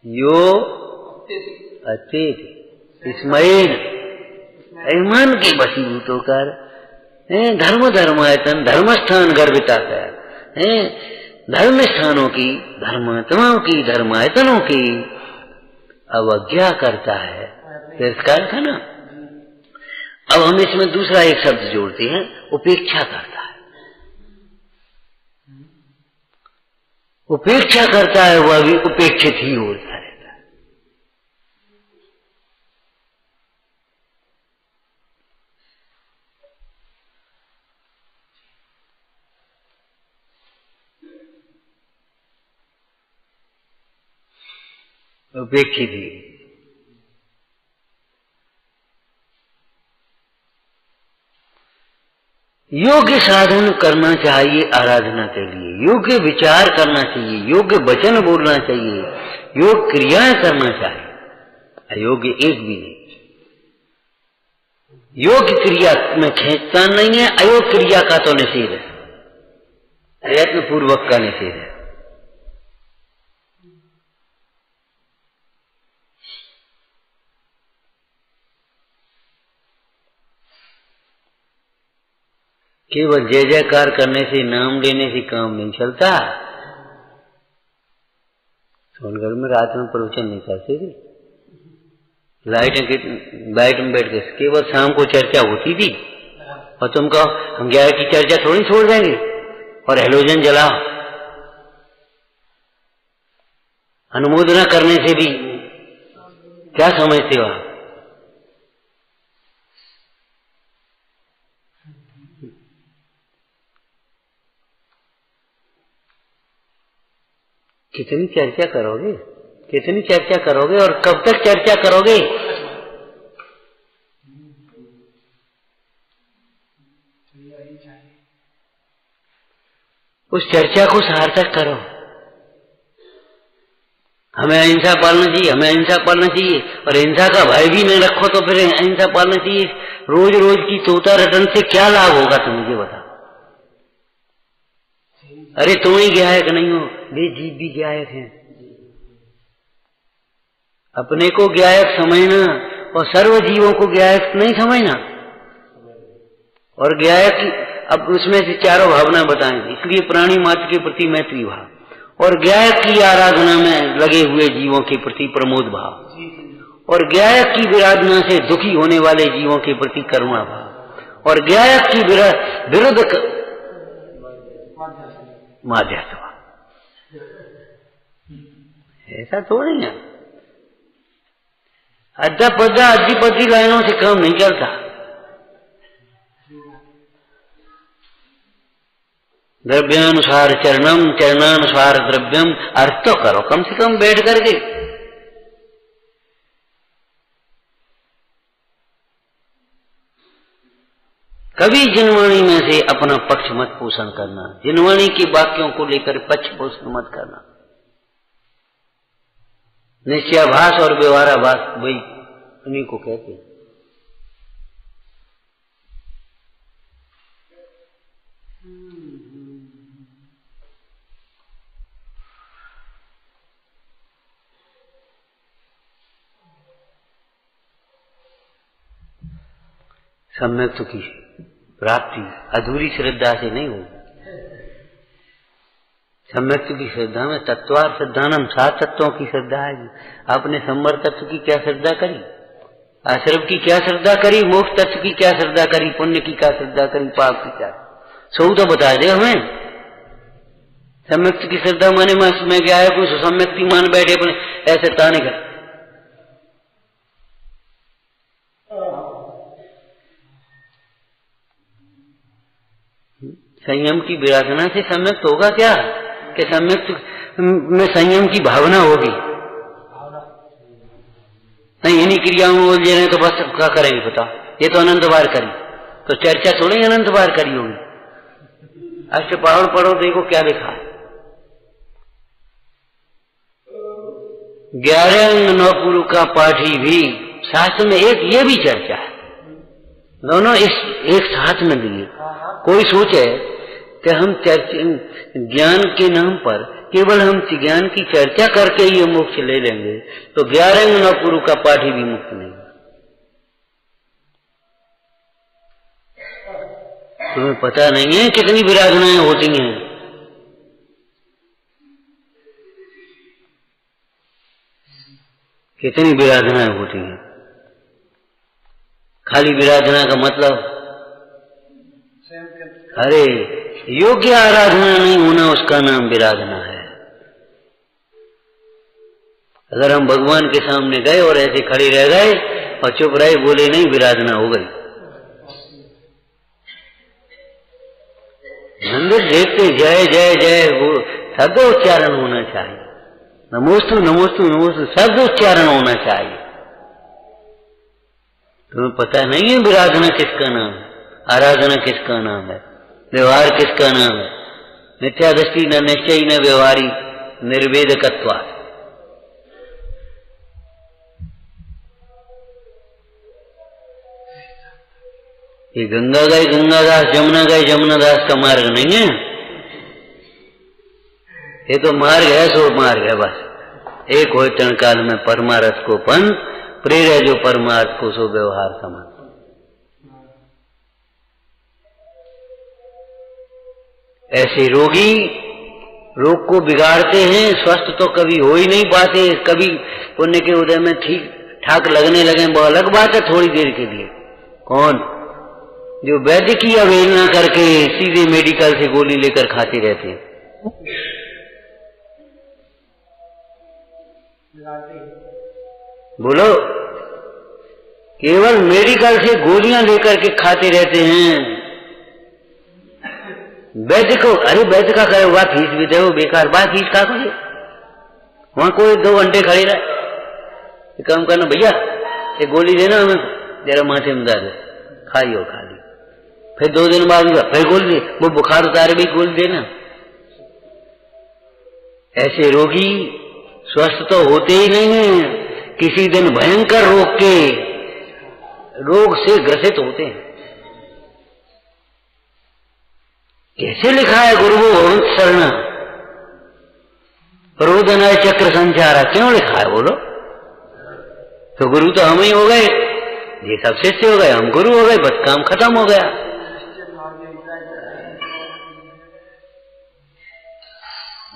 यो अत्येत स्मयेन, अभिमान के वशीभूत होकर धर्म धर्मायतन धर्मस्थान गर्भिता है, धर्म स्थानों की धर्मात्माओं की धर्मायतनों की अवज्ञा करता है, तिरस्कार था ना। अब हम इसमें दूसरा एक शब्द जोड़ते हैं, उपेक्षा करता है। उपेक्षा करता है, वह भी उपेक्षित ही होता रहता है। उपेक्षित ही। योग्य साधन करना चाहिए आराधना के लिए, योग्य विचार करना चाहिए, योग्य वचन बोलना चाहिए, योग क्रियाएं करना चाहिए, अयोग्य एक भी नहीं। योग्य क्रिया में खेचता नहीं है, अयोग्य क्रिया का तो निषेध है, प्रयत्न पूर्वक का निषेध है। केवल जय जयकार करने से, नाम लेने से काम नहीं चलता। सोनगढ़ में रात में प्रवचन नहीं करते थे, लाइट में बैठ के केवल शाम को चर्चा होती थी, और तुम कहो हम 11 की चर्चा थोड़ी छोड़ देंगे और हेलोजन जलाओ। अनुमोदना करने से भी क्या समझते हो आप? कितनी चर्चा करोगे, कितनी चर्चा करोगे, और कब तक चर्चा करोगे? उस चर्चा को सार्थक करो। हमें अहिंसा पालना चाहिए, हमें अहिंसा पालना चाहिए, और हिंसा का भय भी नहीं रखो तो फिर अहिंसा पालना चाहिए। रोज रोज की तोता रटन से क्या लाभ होगा, तुम मुझे बताओ। अरे तुम ही गायक नहीं हो, वे जीव भी गायक हैं। अपने को गायक समझना और सर्व जीवों को गायक नहीं समझना। और गायक, अब उसमें से चारों भावना बताएंगे, इसलिए प्राणी मात्र के प्रति मैत्री भाव, और गायक की आराधना में लगे हुए जीवों के प्रति प्रमोद भाव, और गायक की विराधना से दुखी होने वाले जीवों के प्रति करुणा भाव, और गायक की विरुद्ध माध्यस्थ भाव। ऐसा थोड़ी है। अद्धा पद्धा अद्धी पद्धी लाइनों से काम नहीं चलता। द्रव्यानुसार चरणम, चरणानुसार द्रव्यम, अर्थ तो करो कम से कम बैठ करके। कभी जिनवाणी में से अपना पक्ष मत पोषण करना, जिनवाणी की वाक्यों को लेकर पक्ष पोषण मत करना। निश्चयाभास और व्यवहाराभास वही उन्हीं को कहते हैं। सम्यक की प्राप्ति अधूरी श्रद्धा से नहीं होगी। सम्यक की श्रद्धा में तत्वार श्रद्धानम, 7 तत्वों की श्रद्धा है। आपने संवर तत्व की क्या श्रद्धा करी, आश्रम की क्या श्रद्धा करी, मोक्ष तत्व की क्या श्रद्धा करी, पुण्य की क्या श्रद्धा करी, पाप की क्या, सब तो बता दे हमें। सम्यक की श्रद्धा माने में क्या है, कोई सम्यक मान बैठे अपने ऐसे ताने कर। संयम की विराधना से सम्यक होगा क्या, कि सम्यक में संयम की भावना होगी। नहीं इन्हीं क्रियाओं में बोल रहे तो बस क्या करेंगे बताओ, ये तो अनंत बार करी, तो चर्चा थोड़ी अनंत बार करी होगी। अष्टपावण पढ़ो देखो क्या लिखा है। 11 अंग 9 पुरु का पाठी भी शास्त्र में एक ये भी चर्चा है, दोनों इस एक साथ में दिए। कोई सोचे कि हम ज्ञान के नाम पर केवल हम ज्ञान की चर्चा करके ये मोक्ष ले लेंगे, तो 11 अंग 9 पुरु का पाठी भी मुक्त नहीं। तुम्हें पता नहीं है कितनी विराधनाएं होती हैं। कितनी विराधनाएं होती हैं। खाली विराधना का मतलब अरे योग्य आराधना नहीं होना, उसका नाम विराधना है। अगर हम भगवान के सामने गए और ऐसे खड़े रह गए और चुप रहे, बोले नहीं, विराधना हो गई। मंदिर देखते जय जय जय वो शब्द उच्चारण होना चाहिए, नमोस्तु नमोस्तु नमोस्तु शब्द उच्चारण होना चाहिए। तुम्हें पता नहीं है विराधना किसका नाम है, आराधना किसका नाम है, व्यवहार किसका नाम है। मिथ्या दृष्टि न निश्चय न व्यवहारी निर्वेदकत्वा। ये गंगा गए गंगादास, जमुना गए जमुनादास का मार्ग नहीं है। ये तो मार्ग है, सो मार्ग है बस। एक हो क्षण काल में परमारथ को पन, प्रेर जो परमार्थ को सो व्यवहार समान। ऐसे रोगी रोग को बिगाड़ते हैं, स्वस्थ तो कभी हो ही नहीं पाते। कभी पुण्य के उदय में ठीक ठाक लगने लगे वो अलग बात है, थोड़ी देर के लिए। कौन? जो वैद्य की अवहेलना करके सीधे मेडिकल से गोली लेकर खाते रहते हैं। बोलो, केवल मेडिकल से गोलियां लेकर के खाते रहते हैं। वैद्य को, अरे वैद्य का करे हुआ फीस भी दे, बेकार बात, फीस का कोई वहां कोई 2 घंटे खड़े रहे। काम करना भैया, एक गोली देना हमें, जरा माथे में दर्द, खाइयो खा ली। फिर 2 दिन बाद फिर गोली दे, वो बुखार उतारे भी गोली देना। ऐसे रोगी स्वस्थ तो होते ही नहीं है, किसी दिन भयंकर रोग से ग्रसित होते हैं। कैसे लिखा है गुरु भगवंत शरण रोदनाय चक्र संचारा, क्यों लिखा है बोलो? तो गुरु तो हम ही हो गए, ये सब शिष्य हो गए, हम गुरु हो गए, बस काम खत्म हो गया।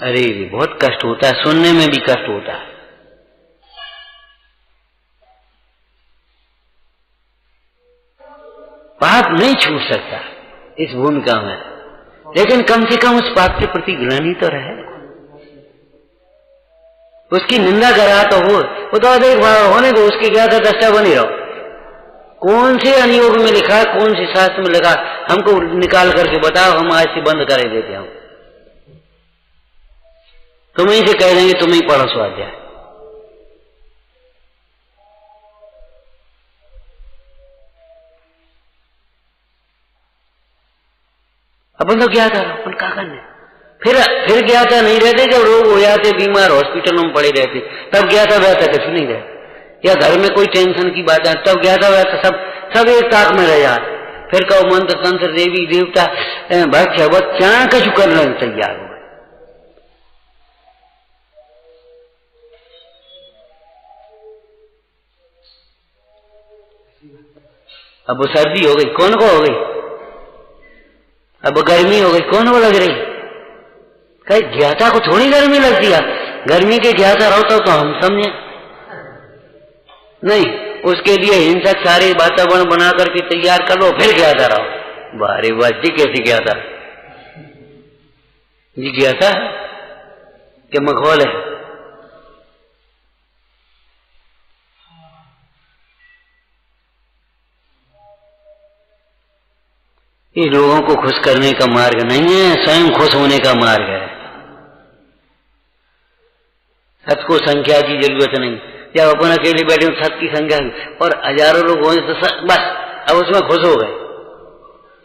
अरे बहुत कष्ट होता है, सुनने में भी कष्ट होता है। पाप नहीं छूट सकता इस भूमिका में, लेकिन कम से कम उस पाप के प्रति ग्लानि तो रहे। उसकी निंदा करा तो वो तो अधिक भाव होने दो, उसकी क्या दशा बनी रहो। कौन से अनुयोग में लिखा है, कौन से शास्त्र में लिखा, हमको निकाल करके बताओ, हम आज से बंद कर देते हैं। तुम्हीं से कह देंगे तुम ही पढ़ो स्वाध्याय। अपन तो क्या था, अपन क्या करने, फिर क्या था नहीं रहते, जब रोग हो जाते, बीमार हॉस्पिटलों में पड़े रहते, तब क्या था वैसा कुछ नहीं रहता, या घर में कोई टेंशन की बात है तब क्या था वैसा सब एक ताक में रह जाते। फिर कहो मंत्र तंत्र देवी देवता भक्त शबत क्या कछु करने तैयार हो। अब वो सर्दी हो गई, कौन को हो गई, अब गर्मी हो गई, कौन को लग रही, कहीं ज्ञाता को थोड़ी गर्मी लगती है, गर्मी के ज्ञाता रहता तो हम समझे नहीं, उसके लिए हिंसक सारे वातावरण बना करके तैयार कर लो, फिर ज्ञाता रहो। बारे वाह जी, कैसे ज्ञाता जी, ज्ञाता है कि मखौल है। ये लोगों को खुश करने का मार्ग नहीं है, स्वयं खुश होने का मार्ग है। सबको संख्या की जरूरत नहीं, जब अपन अकेले बैठे हो सबकी संख्या और हजारों लोग होंगे तो बस अब उसमें खुश हो गए।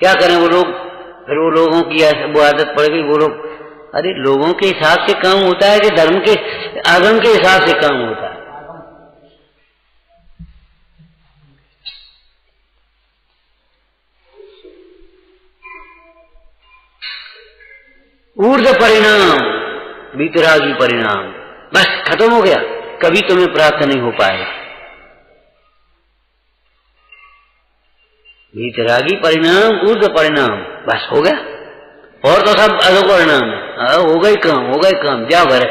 क्या करें वो लोग, फिर वो लोगों की वो आदत पड़ गई, वो लोग अरे लोगों के हिसाब से काम होता है कि धर्म के आगम के हिसाब से काम होता है। ऊर्ध्व परिणाम, वीतरागी परिणाम, बस खत्म हो गया, कभी तुम्हें प्राप्त नहीं हो पाए। वीतरागी परिणाम, ऊर्ध्व परिणाम, बस हो गया, और तो सब अधो परिणाम है। हो गई काम, जा भरे,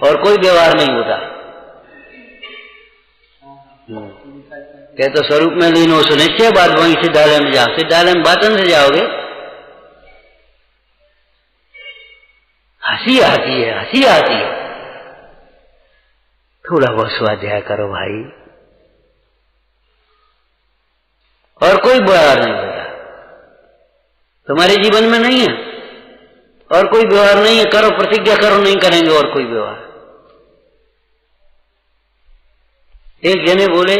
और कोई व्यवहार नहीं होता। क्या तो स्वरूप में लीन हो सुनिश्चय, बात वहीं सिद्धालय में जाओ, सिद्धालय में बातन से जाओगे हंसी आती है। थोड़ा बहुत स्वाध्याय करो भाई, और कोई व्यवहार नहीं होता तुम्हारे जीवन में, नहीं है और कोई व्यवहार नहीं है। करो प्रतिज्ञा करो, नहीं करेंगे और कोई व्यवहार। एक जने बोले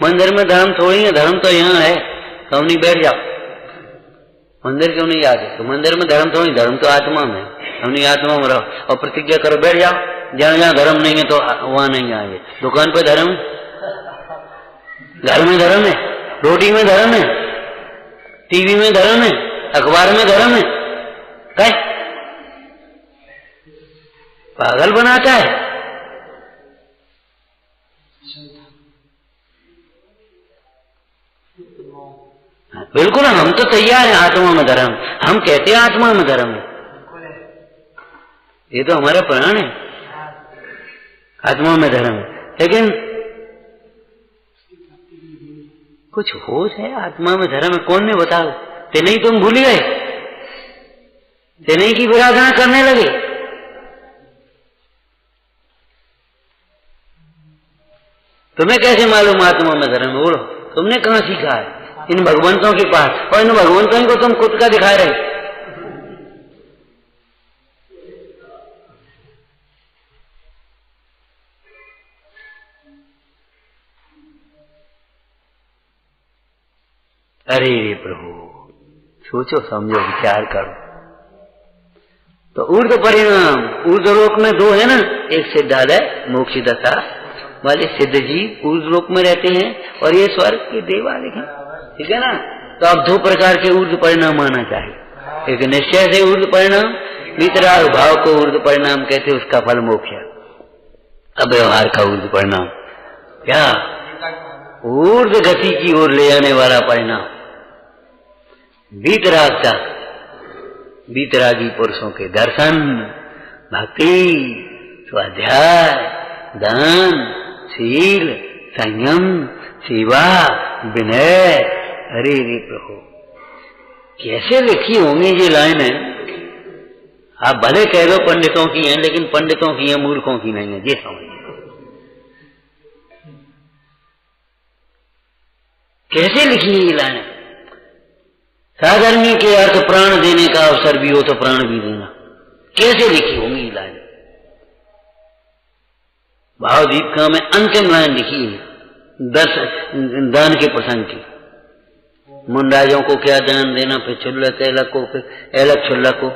मंदिर में धर्म थोड़ी है, धर्म तो यहाँ है, तो नहीं बैठ जाओ, मंदिर क्यों नहीं आते, तो मंदिर में धर्म थोड़ी, धर्म तो आत्मा में, हमने आत्मा में रहो और प्रतिज्ञा करो, बैठ जाओ। जहां जहां धर्म नहीं है तो वहां नहीं आएंगे। दुकान पे धर्म, घर में धर्म है, रोटी में धर्म है, टीवी में धर्म है, अखबार में धर्म है, क्या पागल बनाता है। बिल्कुल, हम तो तैयार हैं आत्मा में धर्म, हम कहते हैं आत्मा में धर्म है, ये तो हमारा प्राण है, आत्मा में धर्म है। लेकिन कुछ होश है आत्मा में धर्म है, कौन ने बताओ, ते नहीं तुम भूल गए, ते नहीं की विराधना करने लगे। तुम्हें कैसे मालूम आत्मा में धर्म है, बोलो तुमने कहां सीखा है, इन भगवंतों के पास, और इन भगवंतों को तुम खुद का दिखा रहे। अरे प्रभु, सोचो समझो विचार करो। तो ऊर्ध्व परिणाम, ऊर्ध्व लोक में दो है ना, एक सिद्धालय मोक्ष दशा वाले सिद्ध जीव ऊर्ध्व लोक में रहते हैं, और ये स्वर्ग के देवालय हैं, ठीक है ना। तो अब दो प्रकार के ऊर्ध्व परिणाम आना चाहिए, एक निश्चय से ऊर्ध्व परिणाम, वितराग भाव को ऊर्ध्व परिणाम कहते, उसका फल मोक्ष है। अब व्यवहार का ऊर्ध्व परिणाम क्या, ऊर्ध्व गति की ओर ले जाने वाला परिणाम, वीतरागता, वीतरागी पुरुषों के दर्शन, भक्ति, स्वाध्याय, दान, शील, संयम, सेवा, विनय। अरे रे प्रभु, कैसे लिखी होंगी ये लाइन है, आप भले कह दो पंडितों की हैं, लेकिन पंडितों की हैं, मूर्खों की नहीं है, ये समझिए। कैसे लिखी है ये लाइन? साधर्मी के अर्थ प्राण देने का अवसर भी हो तो प्राण भी देना, कैसे लिखी होंगी ये लाइन? भावदीपिका में अंतिम लाइन लिखी है 10 दान के प्रसंग की। मुंडाजों को क्या दान देना, फिर छुल्लक एलक को, फिर एलक छुल्लक को,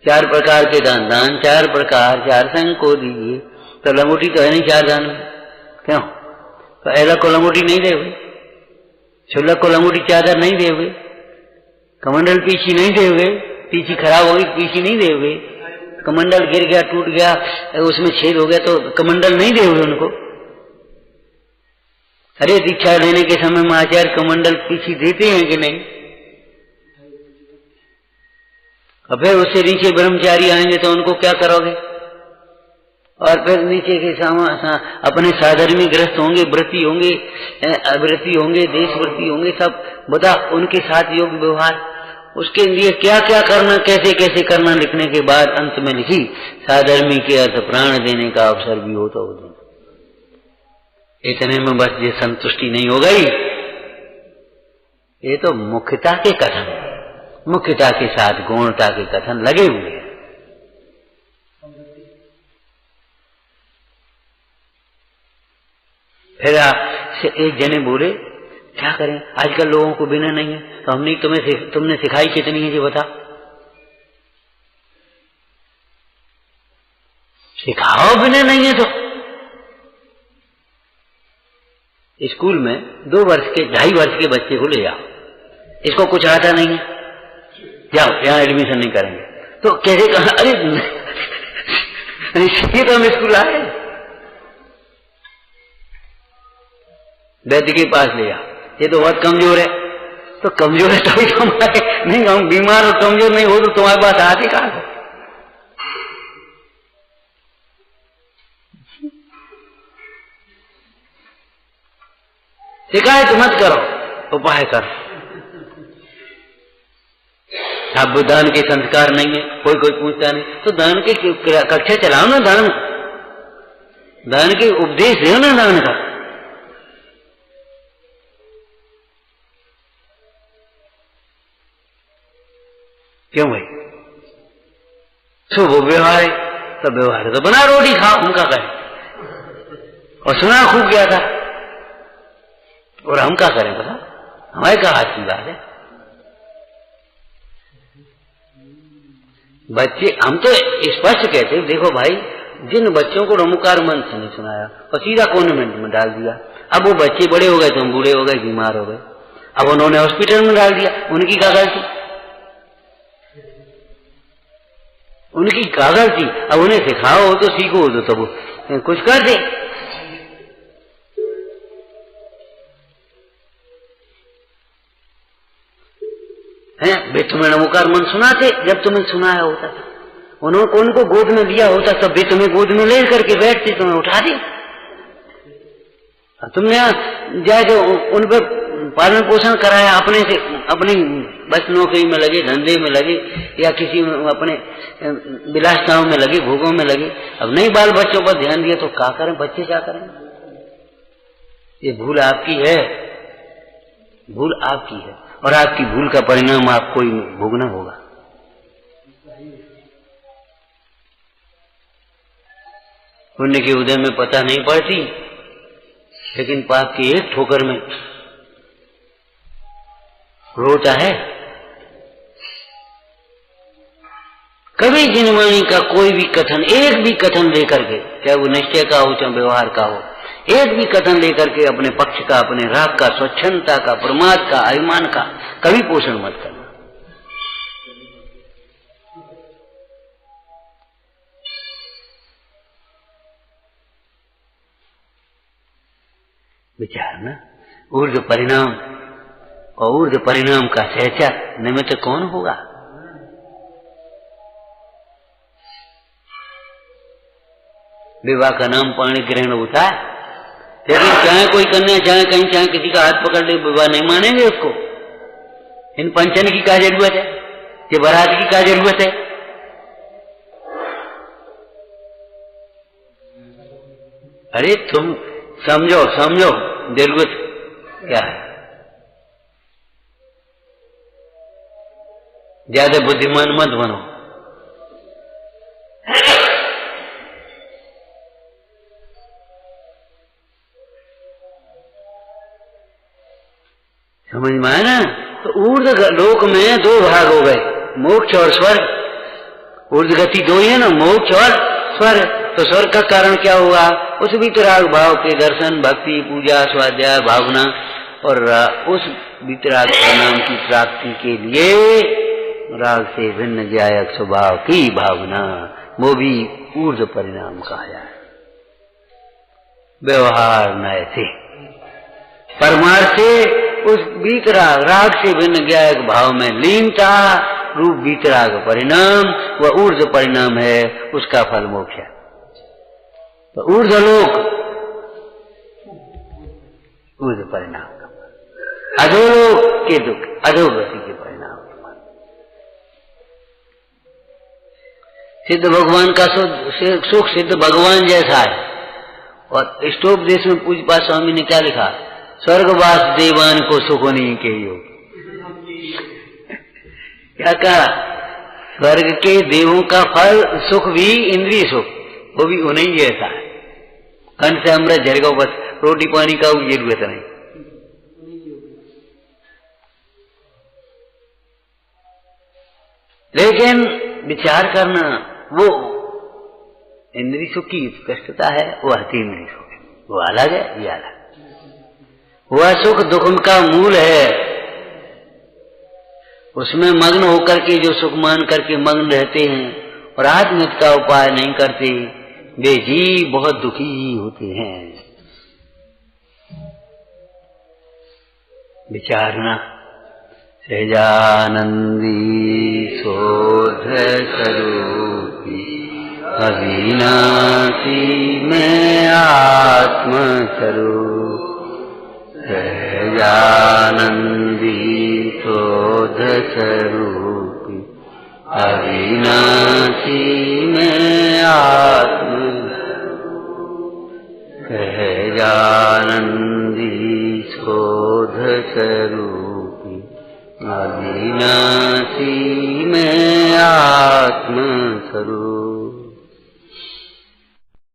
4 प्रकार के दान, दान 4 प्रकार 4 संग को दीजिए। तो लंगोटी तो है नहीं 4 दान में, क्यों? तो एलक को लंगोटी नहीं देवे, छुल्लक को लंगोटी चादर नहीं देवे, कमंडल पीछी नहीं देवे, पीछी खराब होगी पीछी नहीं देवे, कमंडल गिर गया टूट गया उसमें छेद हो गया तो कमंडल नहीं देवे उनको। अरे दीक्षा लेने के समय में आचार्य कमंडल पीछी देते हैं कि नहीं? और फिर उससे नीचे ब्रह्मचारी आएंगे तो उनको क्या करोगे? और फिर नीचे के अपने साधर्मी ग्रस्त होंगे, व्रती होंगे, अव्रती होंगे, देशव्रती होंगे, सब बता उनके साथ योग व्यवहार, उसके लिए क्या क्या करना, कैसे कैसे करना, लिखने के बाद अंत में लिखी साधर्मी के अर्थ प्राण देने का अवसर भी हो तो हो देना। इतने में बस ये संतुष्टि नहीं हो गई, ये तो मुख्यता के कथन, मुख्यता के साथ गौणता के कथन लगे हुए हैं। फिर एक जने बोले क्या करें, आजकल लोगों को बिना नहीं है, तो हमने तुमने सिखाई कितनी है जी बता? सिखाओ बिना नहीं है तो। स्कूल में 2 वर्ष के 2.5 वर्ष के बच्चे को ले जाओ, इसको कुछ आता नहीं है, जाओ यहाँ एडमिशन नहीं करेंगे, तो कैसे कहा? अरे इसलिए तो हम स्कूल आए, वैद्य के पास ले जाओ, ये तो बहुत कमजोर है, तो कमजोर है तभी तो हमारे नहीं, हम बीमार और कमजोर नहीं हो तो तुम्हारे पास आते कहां से? शिकायत मत करो, उपाय करो। अब दान के संस्कार नहीं है, कोई पूछता नहीं, तो दान के कक्षा चलाओ ना, दान के उपदेश दो ना दान का। क्यों भाई? शुभ व्यवहार है तो व्यवहार तो बना रोटी खाओ, उनका करें। और सुना खूब गया था, और हम क्या करें पता? हमारे क्या हाथ की बात है? बच्चे हम तो स्पष्ट कहते हैं, देखो भाई, जिन बच्चों को रमुकार मंत्र नहीं सुनाया और सीधा कॉन्वेंट में डाल दिया, अब वो बच्चे बड़े हो गए तो हम बूढ़े हो गए, बीमार हो गए, अब उन्होंने हॉस्पिटल में डाल दिया, उनकी क्या गलती? उनकी क्या गलती? अब उन्हें सिखाओ तो सीखो तो तब कुछ कर दे। हैं वे तुम्हें नमोकार मन सुनाते, जब तुम्हें सुनाया होता था, उनको गोद में दिया होता तब वे तुम्हें गोद में ले करके बैठते, तुम्हें उठा दे। तुमने जाके उन पर पालन पोषण कराया, अपने से अपनी बस नौकरी में लगे, धंधे में लगे, या किसी अपने विलासिताओं में लगे, भोगों में लगे, अब नहीं बाल बच्चों पर ध्यान दिया तो क्या करें? बच्चे क्या करें? ये भूल आपकी है, भूल आपकी है, और आपकी भूल का परिणाम आपको ही भोगना होगा। पुण्य के उदय में पता नहीं पड़ती, लेकिन पाप की एक ठोकर में रोता है। कभी जिनवाणी का कोई भी कथन, एक भी कथन लेकर के, चाहे वो निश्चय का हो चाहे व्यवहार का हो, एक भी कथन लेकर के अपने पक्ष का, अपने राग का, स्वच्छंदता का, प्रमाद का, अभिमान का कभी पोषण मत करना। विचारना, ऊर्ध्व परिणाम और ऊर्ध्व परिणाम का सहचर निमित्त कौन होगा? विवाह का नाम पाणी ग्रहण होता है, लेकिन चाहे कोई कन्या, चाहे कहीं, चाहे किसी का हाथ पकड़ ले, विवाह नहीं मानेंगे उसको। इन पंचन की क्या जरूरत है? ये बारात की क्या जरूरत है? अरे तुम समझो समझो दिलगुत क्या है। ज्यादा बुद्धिमान मत बनो। समझ में आया ना? तो ऊर्ध्व लोक में दो भाग हो गए, मोक्ष और स्वर्ग। ऊर्ध्व गति दो ही है ना, मोक्ष और स्वर्ग। तो स्वर्ग का कारण क्या हुआ? उस वितराग भाव के दर्शन, भक्ति, पूजा, स्वाध्याय, भावना और उस वितराग परिणाम की प्राप्ति के लिए राग से भिन्न ज्यायक स्वभाव की भावना, वो भी ऊर्ध्व परिणाम कहा जाए। व्यवहार नय से परमार्थ से उस वितराग राग से भिन्न ज्ञायक भाव में लीनता रूप वितराग परिणाम वह ऊर्ध्व परिणाम है, उसका फल मोक्ष है। तो ऊर्ध्वलोक ऊर्ध्व परिणाम का फल, अधोलोक के दुख अधोगति के परिणाम का फल। सिद्ध भगवान का सुख सिद्ध भगवान जैसा है। और स्टोपदेश में पूज्यपाद स्वामी ने क्या लिखा? स्वर्गवास देवान को सुख नहीं के योग। क्या कहा? स्वर्ग के देवों का फल सुख भी इंद्रिय सुख, वो भी उन्हीं जैसा है। कंठ से अमृत झरेगा, बस रोटी पानी का जरूरत नहीं। लेकिन विचार करना, वो इंद्रिय सुख की उत्कृष्टता है, वो अतीन्द्रिय सुख है, वो अलग है, ये अलग। वह सुख दुख का मूल है। उसमें मग्न होकर के जो सुख मान करके मग्न रहते हैं और आत्महित का उपाय नहीं करते, वे जीव बहुत दुखी होते हैं। विचारना सहजानंदी शोध स्वरूपी अविनाशी में आत्म स्वरूप, सहजानंदी शोध स्वरूपी अविनाशी में आत्म, सहजानंदी शोध स्वरूपी अविनाशी में आत्म स्वरूप।